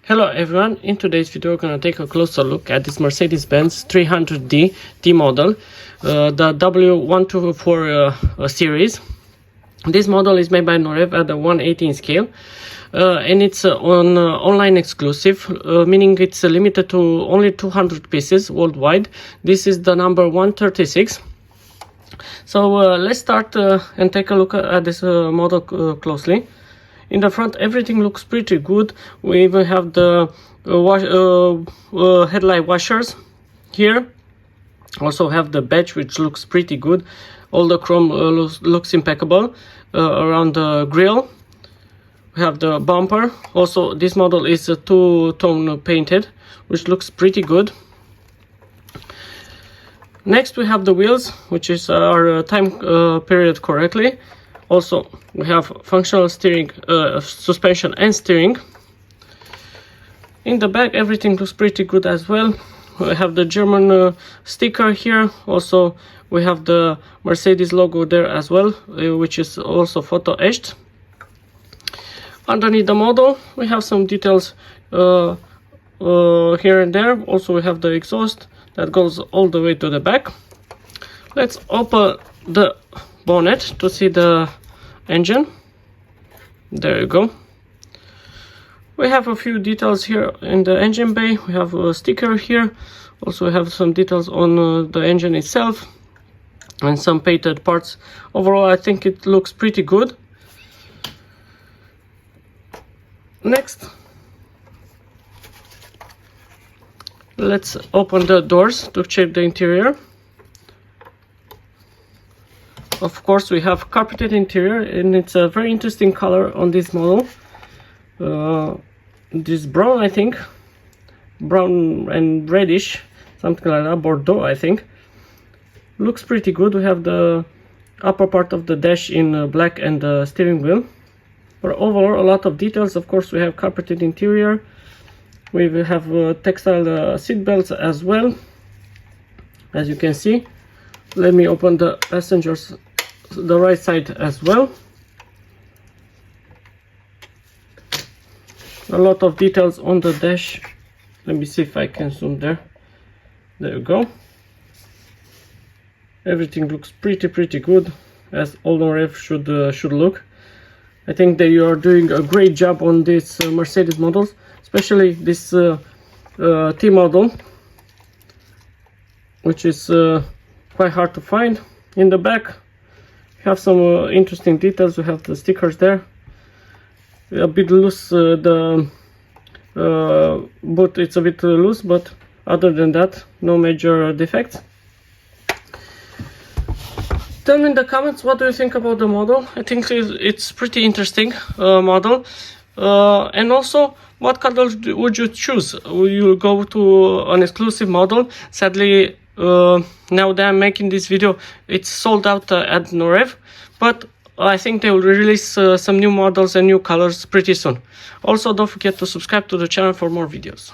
Hello everyone, in today's video we're going to take a closer look at this Mercedes-Benz 300D T model, the W124 series. This model is made by Norev at the 1/18 scale, and it's on online exclusive, meaning it's limited to only 200 pieces worldwide. This is the number 136. So let's start and take a look at this model closely. In the front, everything looks pretty good. We even have the headlight washers here. Also have the badge, which looks pretty good. All the chrome looks impeccable around the grille. We have the bumper. Also, this model is two-tone painted, which looks pretty good. Next, we have the wheels, which is our time period correctly. Also, we have functional steering, suspension and steering. In the back, everything looks pretty good as well. We have the German sticker here. Also, we have the Mercedes logo there as well, which is also photo etched. Underneath the model, we have some details here and there. Also, we have the exhaust that goes all the way to the back. Let's open the bonnet to see the engine. There you go. We have a few details here in the engine bay. We have a sticker here. Also we have some details on the engine itself and some painted parts. Overall, I think it looks pretty good. Next, let's open the doors to check the interior. Of course, we have carpeted interior, and it's a very interesting color on this model. This brown, I think, brown and reddish, something like that, Bordeaux, I think. Looks pretty good. We have the upper part of the dash in black and the steering wheel. But overall, a lot of details. Of course, we have carpeted interior. We will have textile seat belts as well, as you can see. Let me open the passengers, the right side as well. A lot of details on the dash. Let me see if I can zoom there. There you go. Everything looks pretty good, as all Norev should look. I think that you are doing a great job on these Mercedes models, especially this T model, which is quite hard to find. In the back, we have some interesting details. We have the stickers there. A bit loose, the boot, it's a bit loose, but other than that, no major defects. Tell me in the comments, what do you think about the model? I think it's pretty interesting model. And also, what color would you choose? Will you go to an exclusive model? Sadly, now that I'm making this video, it's sold out at Norev, but I think they will release some new models and new colors pretty soon. Also, don't forget to subscribe to the channel for more videos.